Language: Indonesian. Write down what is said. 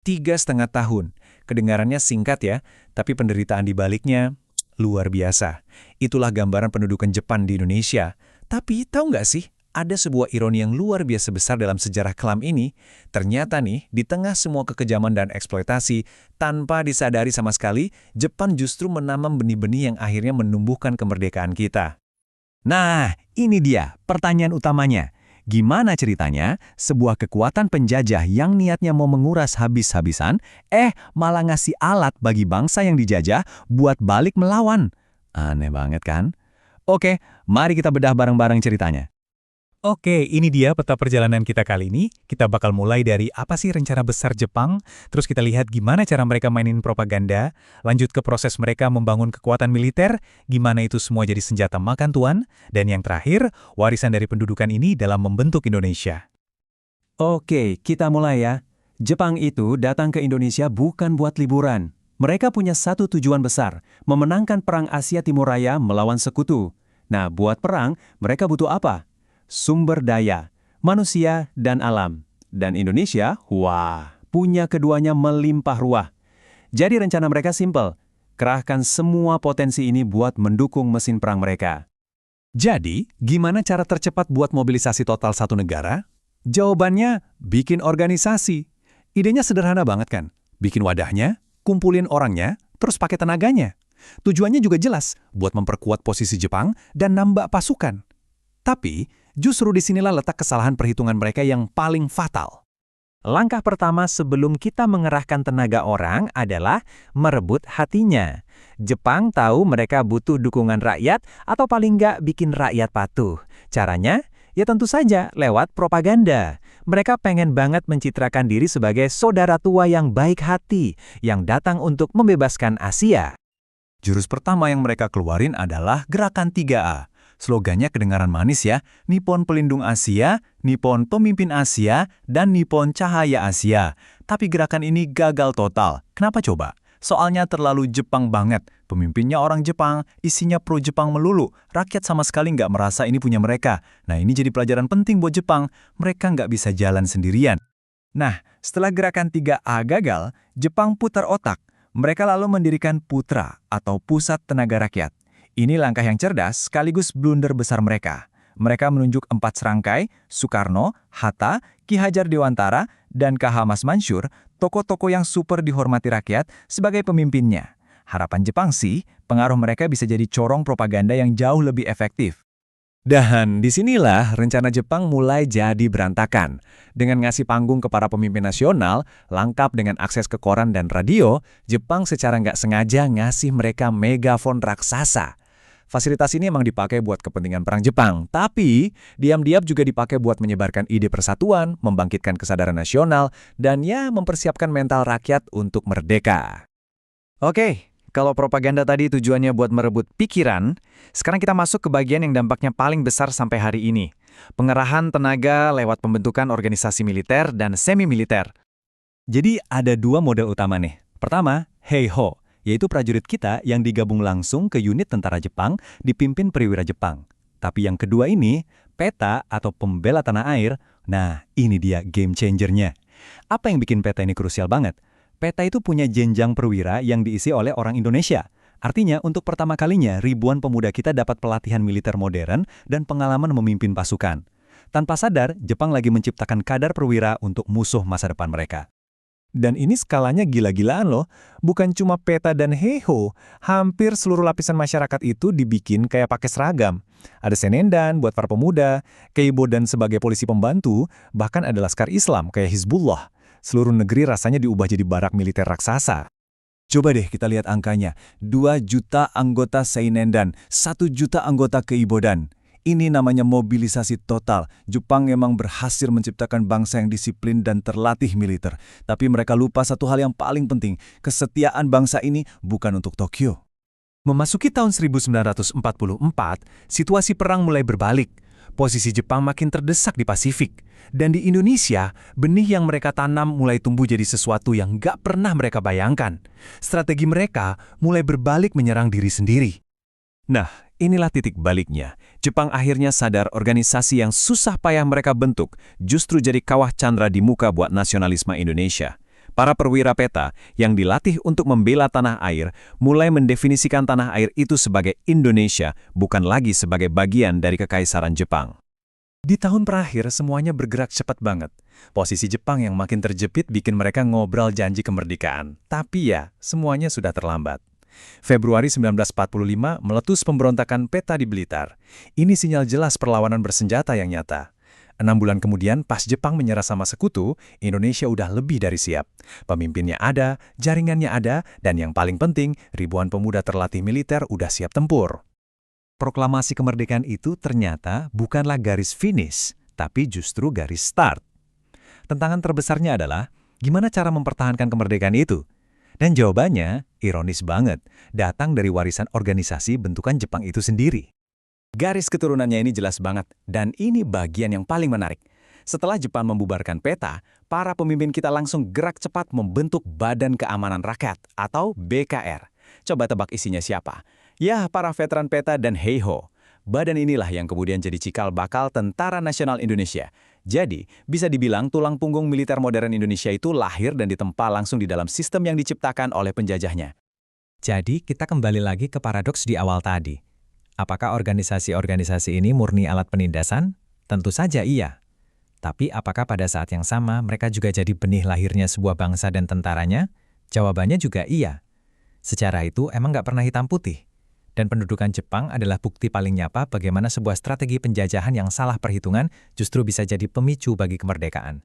3,5 tahun. Kedengarannya singkat ya, tapi penderitaan di baliknya luar biasa. Itulah gambaran pendudukan Jepang di Indonesia. Tapi tahu nggak sih, ada sebuah ironi yang luar biasa besar dalam sejarah kelam ini. Ternyata nih, di tengah semua kekejaman dan eksploitasi, tanpa disadari sama sekali, Jepang justru menanam benih-benih yang akhirnya menumbuhkan kemerdekaan kita. Nah, ini dia pertanyaan utamanya. Gimana ceritanya sebuah kekuatan penjajah yang niatnya mau menguras habis-habisan, malah ngasih alat bagi bangsa yang dijajah buat balik melawan? Aneh banget kan? Oke, mari kita bedah bareng-bareng ceritanya. Oke, ini dia peta perjalanan kita kali ini. Kita bakal mulai dari apa sih rencana besar Jepang, terus kita lihat gimana cara mereka mainin propaganda, lanjut ke proses mereka membangun kekuatan militer, gimana itu semua jadi senjata makan tuan, dan yang terakhir, warisan dari pendudukan ini dalam membentuk Indonesia. Oke, kita mulai ya. Jepang itu datang ke Indonesia bukan buat liburan. Mereka punya satu tujuan besar, memenangkan Perang Asia Timur Raya melawan sekutu. Nah, buat perang, mereka butuh apa? Sumber daya, manusia dan alam. Dan Indonesia, punya keduanya melimpah ruah. Jadi rencana mereka simpel, kerahkan semua potensi ini buat mendukung mesin perang mereka. Jadi, gimana cara tercepat buat mobilisasi total satu negara? Jawabannya, bikin organisasi. Idenya sederhana banget kan? Bikin wadahnya, kumpulin orangnya, terus pakai tenaganya. Tujuannya juga jelas, buat memperkuat posisi Jepang dan nambah pasukan. Tapi, justru disinilah letak kesalahan perhitungan mereka yang paling fatal. Langkah pertama sebelum kita mengerahkan tenaga orang adalah merebut hatinya. Jepang tahu mereka butuh dukungan rakyat atau paling nggak bikin rakyat patuh. Caranya? Ya tentu saja lewat propaganda. Mereka pengen banget mencitrakan diri sebagai saudara tua yang baik hati, yang datang untuk membebaskan Asia. Jurus pertama yang mereka keluarin adalah Gerakan 3A. Slogannya kedengaran manis ya, Nippon Pelindung Asia, Nippon Pemimpin Asia, dan Nippon Cahaya Asia. Tapi gerakan ini gagal total. Kenapa coba? Soalnya terlalu Jepang banget. Pemimpinnya orang Jepang, isinya pro-Jepang melulu. Rakyat sama sekali nggak merasa ini punya mereka. Nah ini jadi pelajaran penting buat Jepang. Mereka nggak bisa jalan sendirian. Nah, setelah Gerakan 3A gagal, Jepang putar otak. Mereka lalu mendirikan Putra atau Pusat Tenaga Rakyat. Ini langkah yang cerdas sekaligus blunder besar mereka. Mereka menunjuk 4 serangkai, Soekarno, Hatta, Ki Hajar Dewantara, dan K.H. Mas Mansur, tokoh-tokoh yang super dihormati rakyat sebagai pemimpinnya. Harapan Jepang sih, pengaruh mereka bisa jadi corong propaganda yang jauh lebih efektif. Dan disinilah rencana Jepang mulai jadi berantakan. Dengan ngasih panggung ke para pemimpin nasional, lengkap dengan akses ke koran dan radio, Jepang secara nggak sengaja ngasih mereka megafon raksasa. Fasilitas ini emang dipakai buat kepentingan perang Jepang, tapi diam-diam juga dipakai buat menyebarkan ide persatuan, membangkitkan kesadaran nasional, dan ya mempersiapkan mental rakyat untuk merdeka. Oke, kalau propaganda tadi tujuannya buat merebut pikiran, sekarang kita masuk ke bagian yang dampaknya paling besar sampai hari ini. Pengerahan tenaga lewat pembentukan organisasi militer dan semi-militer. Jadi ada 2 model utama nih. Pertama, Heiho, yaitu prajurit kita yang digabung langsung ke unit tentara Jepang dipimpin perwira Jepang. Tapi yang kedua ini, PETA atau pembela tanah air, nah ini dia game changernya. Apa yang bikin PETA ini krusial banget? PETA itu punya jenjang perwira yang diisi oleh orang Indonesia. Artinya, untuk pertama kalinya ribuan pemuda kita dapat pelatihan militer modern dan pengalaman memimpin pasukan. Tanpa sadar, Jepang lagi menciptakan kadar perwira untuk musuh masa depan mereka. Dan ini skalanya gila-gilaan loh. Bukan cuma PETA dan Heiho, hampir seluruh lapisan masyarakat itu dibikin kayak pakai seragam. Ada Senendan buat para pemuda, Keibodan sebagai polisi pembantu, bahkan ada laskar Islam kayak Hizbullah. Seluruh negeri rasanya diubah jadi barak militer raksasa. Coba deh kita lihat angkanya, 2 juta anggota Senendan, 1 juta anggota Keibodan. Ini namanya mobilisasi total. Jepang memang berhasil menciptakan bangsa yang disiplin dan terlatih militer. Tapi mereka lupa satu hal yang paling penting. Kesetiaan bangsa ini bukan untuk Tokyo. Memasuki tahun 1944, situasi perang mulai berbalik. Posisi Jepang makin terdesak di Pasifik. Dan di Indonesia, benih yang mereka tanam mulai tumbuh jadi sesuatu yang gak pernah mereka bayangkan. Strategi mereka mulai berbalik menyerang diri sendiri. Nah, inilah titik baliknya. Jepang akhirnya sadar organisasi yang susah payah mereka bentuk justru jadi kawah candra di muka buat nasionalisme Indonesia. Para perwira peta yang dilatih untuk membela tanah air mulai mendefinisikan tanah air itu sebagai Indonesia, bukan lagi sebagai bagian dari Kekaisaran Jepang. Di tahun terakhir, semuanya bergerak cepat banget. Posisi Jepang yang makin terjepit bikin mereka ngobrol janji kemerdekaan. Tapi ya, semuanya sudah terlambat. Februari 1945 meletus pemberontakan peta di Blitar. Ini sinyal jelas perlawanan bersenjata yang nyata. 6 bulan kemudian, pas Jepang menyerah sama sekutu, Indonesia udah lebih dari siap. Pemimpinnya ada, jaringannya ada, dan yang paling penting, ribuan pemuda terlatih militer udah siap tempur. Proklamasi kemerdekaan itu ternyata bukanlah garis finish, tapi justru garis start. Tantangan terbesarnya adalah, gimana cara mempertahankan kemerdekaan itu? Dan jawabannya, ironis banget, datang dari warisan organisasi bentukan Jepang itu sendiri. Garis keturunannya ini jelas banget, dan ini bagian yang paling menarik. Setelah Jepang membubarkan peta, para pemimpin kita langsung gerak cepat membentuk Badan Keamanan Rakyat atau BKR. Coba tebak isinya siapa? Ya, para veteran peta dan Heiho. Badan inilah yang kemudian jadi cikal bakal Tentara Nasional Indonesia. Jadi, bisa dibilang tulang punggung militer modern Indonesia itu lahir dan ditempa langsung di dalam sistem yang diciptakan oleh penjajahnya. Jadi, kita kembali lagi ke paradoks di awal tadi. Apakah organisasi-organisasi ini murni alat penindasan? Tentu saja iya. Tapi apakah pada saat yang sama mereka juga jadi benih lahirnya sebuah bangsa dan tentaranya? Jawabannya juga iya. Secara itu emang nggak pernah hitam putih. Dan pendudukan Jepang adalah bukti paling nyata bagaimana sebuah strategi penjajahan yang salah perhitungan justru bisa jadi pemicu bagi kemerdekaan.